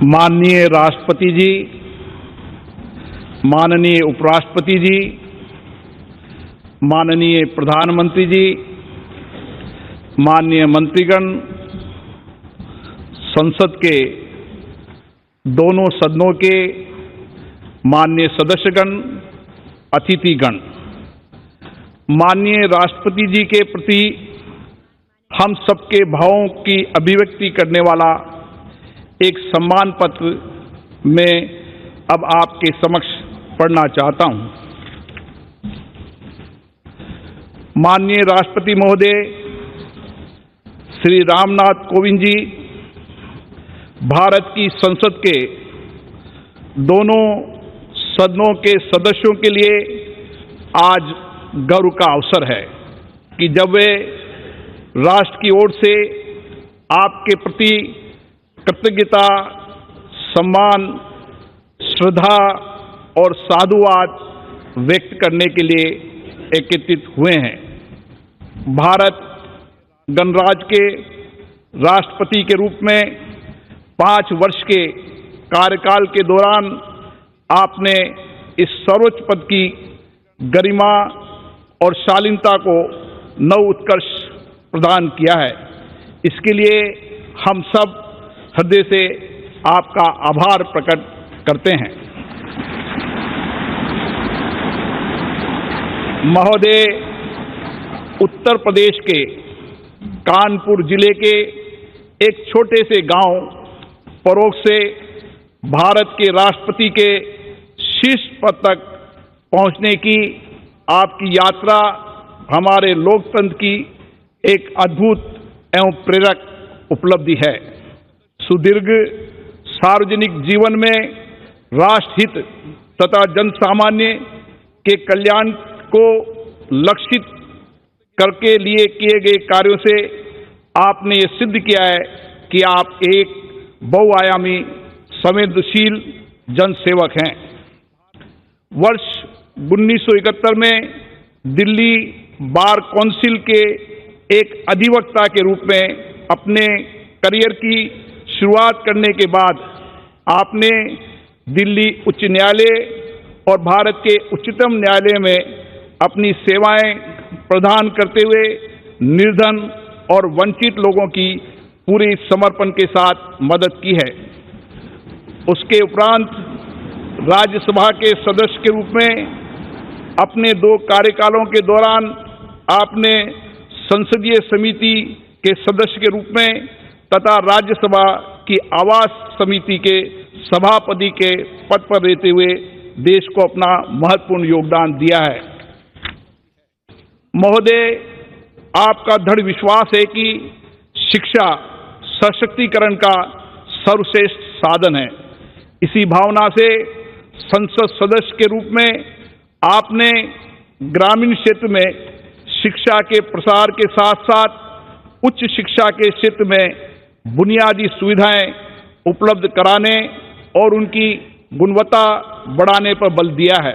माननीय राष्ट्रपति जी, माननीय उपराष्ट्रपति जी, माननीय प्रधानमंत्री जी, माननीय मंत्रीगण, संसद के दोनों सदनों के माननीय सदस्यगण, अतिथिगण, माननीय राष्ट्रपति जी के प्रति हम सबके भावों की अभिव्यक्ति करने वाला एक सम्मान पत्र मैं अब आपके समक्ष पढ़ना चाहता हूं। माननीय राष्ट्रपति महोदय श्री रामनाथ कोविंद जी, भारत की संसद के दोनों सदनों के सदस्यों के लिए आज गर्व का अवसर है कि जब वे राष्ट्र की ओर से आपके प्रति कृतज्ञता, सम्मान, श्रद्धा और साधुवाद व्यक्त करने के लिए एकत्रित हुए हैं। भारत गणराज्य के राष्ट्रपति के रूप में 5 वर्ष के कार्यकाल के दौरान आपने इस सर्वोच्च पद की गरिमा और शालीनता को नव उत्कर्ष प्रदान किया है। इसके लिए हम सब हृदय से आपका आभार प्रकट करते हैं। महोदय, उत्तर प्रदेश के कानपुर जिले के एक छोटे से गांव परोग से भारत के राष्ट्रपति के शीर्ष पद तक पहुंचने की आपकी यात्रा हमारे लोकतंत्र की एक अद्भुत एवं प्रेरक उपलब्धि है। सुदीर्घ सार्वजनिक जीवन में राष्ट्रहित तथा जन सामान्य के कल्याण को लक्षित करके लिए किए गए कार्यों से आपने ये सिद्ध किया है कि आप एक बहुआयामी संवेदनशील जनसेवक हैं। वर्ष 1971 में दिल्ली बार काउंसिल के एक अधिवक्ता के रूप में अपने करियर की शुरुआत करने के बाद आपने दिल्ली उच्च न्यायालय और भारत के उच्चतम न्यायालय में अपनी सेवाएं प्रदान करते हुए निर्धन और वंचित लोगों की पूरे समर्पण के साथ मदद की है। उसके उपरांत राज्यसभा के सदस्य के रूप में अपने 2 कार्यकालों के दौरान आपने संसदीय समिति के सदस्य के रूप में तथा राज्यसभा की आवास समिति के सभापति के पद पर रहते हुए देश को अपना महत्वपूर्ण योगदान दिया है। महोदय, आपका दृढ़ विश्वास है कि शिक्षा सशक्तिकरण का सर्वश्रेष्ठ साधन है। इसी भावना से संसद सदस्य के रूप में आपने ग्रामीण क्षेत्र में शिक्षा के प्रसार के साथ साथ उच्च शिक्षा के क्षेत्र में बुनियादी सुविधाएं उपलब्ध कराने और उनकी गुणवत्ता बढ़ाने पर बल दिया है।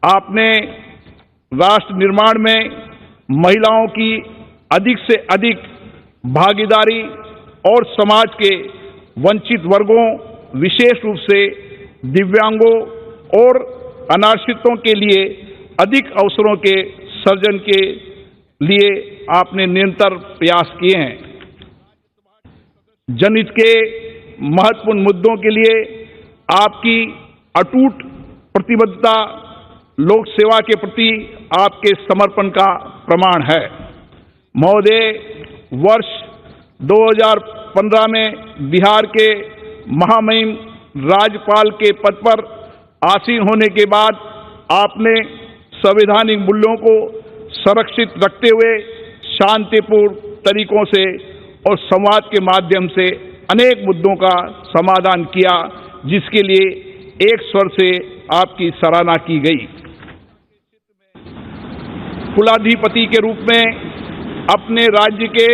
आपने राष्ट्र निर्माण में महिलाओं की अधिक से अधिक भागीदारी और समाज के वंचित वर्गों, विशेष रूप से दिव्यांगों और अनाश्रितों के लिए अधिक अवसरों के सर्जन के लिए आपने निरंतर प्रयास किए हैं। जनहित के महत्वपूर्ण मुद्दों के लिए आपकी अटूट प्रतिबद्धता लोक सेवा के प्रति आपके समर्पण का प्रमाण है। महोदय, वर्ष 2015 में बिहार के महामहिम राज्यपाल के पद पर आसीन होने के बाद आपने संवैधानिक मूल्यों को संरक्षित रखते हुए शांतिपूर्ण तरीकों से और संवाद के माध्यम से अनेक मुद्दों का समाधान किया, जिसके लिए एक स्वर से आपकी सराहना की गई। कुलाधिपति के रूप में अपने राज्य के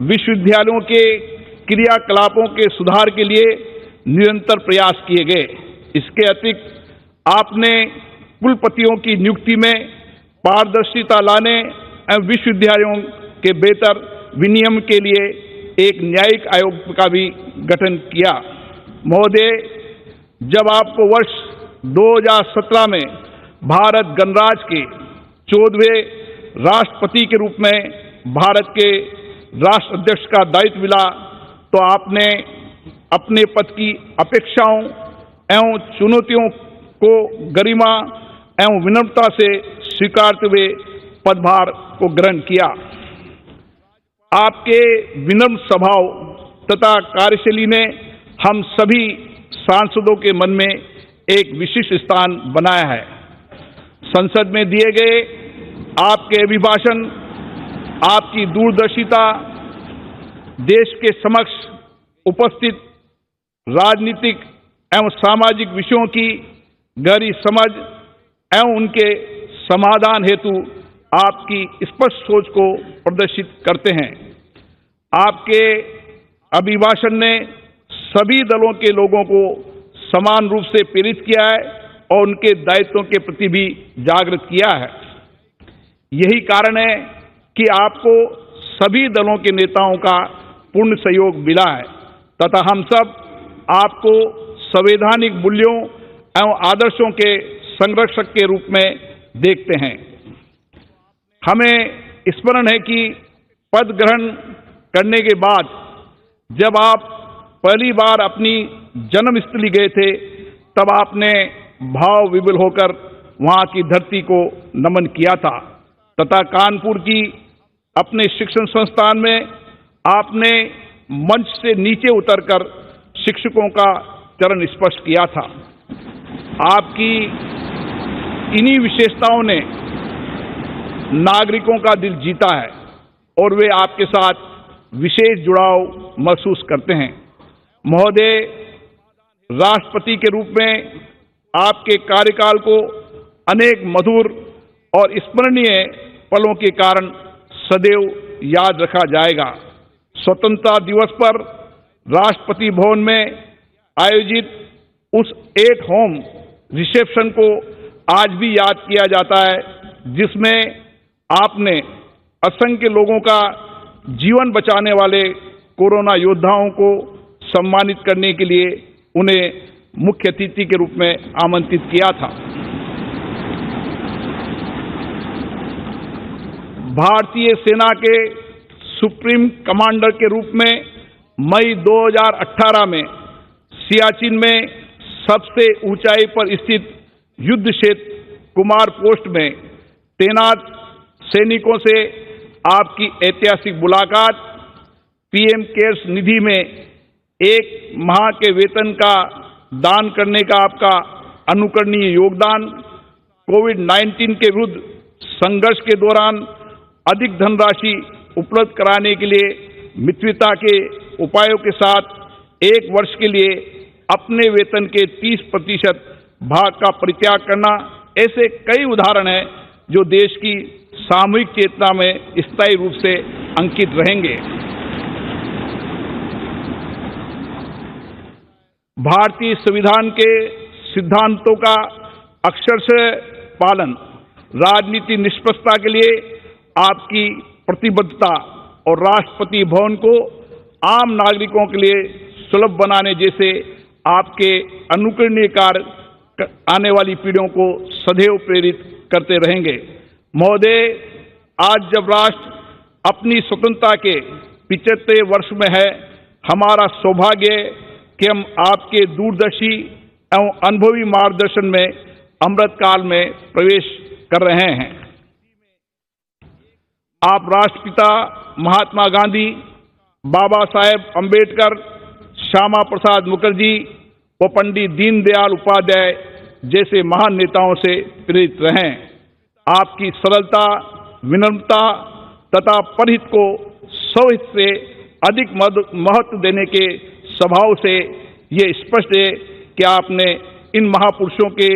विश्वविद्यालयों के क्रियाकलापों के सुधार के लिए निरंतर प्रयास किए गए। इसके अतिरिक्त आपने कुलपतियों की नियुक्ति में पारदर्शिता लाने एवं विश्वविद्यालयों के बेहतर विनियमन के लिए एक न्यायिक आयोग का भी गठन किया। महोदय, जब आपको वर्ष 2017 में भारत गणराज्य के 14वें राष्ट्रपति के रूप में भारत के राष्ट्राध्यक्ष का दायित्व मिला, तो आपने अपने पद की अपेक्षाओं एवं चुनौतियों को गरिमा एवं विनम्रता से स्वीकारते हुए पदभार को ग्रहण किया। आपके विनम्र स्वभाव तथा कार्यशैली ने हम सभी सांसदों के मन में एक विशिष्ट स्थान बनाया है। संसद में दिए गए आपके अभिभाषण, आपकी दूरदर्शिता देश के समक्ष उपस्थित राजनीतिक एवं सामाजिक विषयों की गहरी समझ एवं उनके समाधान हेतु आपकी स्पष्ट सोच को प्रदर्शित करते हैं। आपके अभिभाषण ने सभी दलों के लोगों को समान रूप से प्रेरित किया है और उनके दायित्वों के प्रति भी जागृत किया है। यही कारण है कि आपको सभी दलों के नेताओं का पूर्ण सहयोग मिला है तथा हम सब आपको संवैधानिक मूल्यों एवं आदर्शों के संरक्षक के रूप में देखते हैं। हमें स्मरण है कि पद ग्रहण करने के बाद जब आप पहली बार अपनी जन्मस्थली गए थे, तब आपने भाव विभोर होकर वहां की धरती को नमन किया था तथा कानपुर की अपने शिक्षण संस्थान में आपने मंच से नीचे उतरकर शिक्षकों का चरण स्पर्श किया था। आपकी इन्हीं विशेषताओं ने नागरिकों का दिल जीता है और वे आपके साथ विशेष जुड़ाव महसूस करते हैं। महोदय, राष्ट्रपति के रूप में आपके कार्यकाल को अनेक मधुर और स्मरणीय पलों के कारण सदैव याद रखा जाएगा। स्वतंत्रता दिवस पर राष्ट्रपति भवन में आयोजित उस एट होम रिसेप्शन को आज भी याद किया जाता है, जिसमें आपने असंख्य लोगों का जीवन बचाने वाले कोरोना योद्धाओं को सम्मानित करने के लिए उन्हें मुख्य अतिथि के रूप में आमंत्रित किया था। भारतीय सेना के सुप्रीम कमांडर के रूप में मई 2018 में सियाचिन में सबसे ऊंचाई पर स्थित युद्ध क्षेत्र कुमार पोस्ट में तैनात सैनिकों से आपकी ऐतिहासिक मुलाकात, पीएम केयर्स निधि में 1 माह के वेतन का दान करने का आपका अनुकरणीय योगदान, कोविड-19 के विरुद्ध संघर्ष के दौरान अधिक धनराशि उपलब्ध कराने के लिए मित्रता के उपायों के साथ 1 वर्ष के लिए अपने वेतन के 30% भाग का परित्याग करना, ऐसे कई उदाहरण हैं जो देश की सामूहिक चेतना में स्थायी रूप से अंकित रहेंगे। भारतीय संविधान के सिद्धांतों का अक्षरशः पालन, राजनीति निष्पक्षता के लिए आपकी प्रतिबद्धता और राष्ट्रपति भवन को आम नागरिकों के लिए सुलभ बनाने जैसे आपके अनुकरणीय कार्य आने वाली पीढ़ियों को सदैव प्रेरित करते रहेंगे। महोदय, आज जब राष्ट्र अपनी स्वतंत्रता के 75वें वर्ष में है, हमारा सौभाग्य कि हम आपके दूरदर्शी एवं अनुभवी मार्गदर्शन में अमृतकाल में प्रवेश कर रहे हैं। आप राष्ट्रपिता महात्मा गांधी, बाबा साहेब अम्बेडकर, श्यामा प्रसाद मुखर्जी व पंडित दीनदयाल उपाध्याय जैसे महान नेताओं से प्रेरित रहें। आपकी सरलता, विनम्रता तथा परहित को स्वहित से अधिक महत्व देने के स्वभाव से ये स्पष्ट है कि आपने इन महापुरुषों के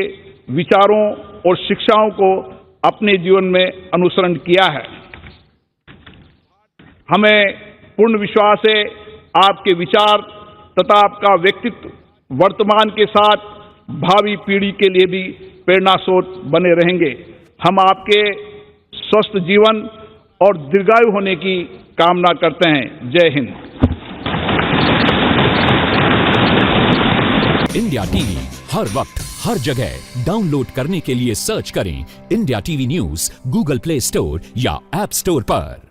विचारों और शिक्षाओं को अपने जीवन में अनुसरण किया है। हमें पूर्ण विश्वास है आपके विचार तथा आपका व्यक्तित्व वर्तमान के साथ भावी पीढ़ी के लिए भी प्रेरणा स्रोत बने रहेंगे। हम आपके स्वस्थ जीवन और दीर्घायु होने की कामना करते हैं। जय हिंद। इंडिया टीवी हर वक्त हर जगह डाउनलोड करने के लिए सर्च करें India TV news Google play store या ऐप स्टोर पर।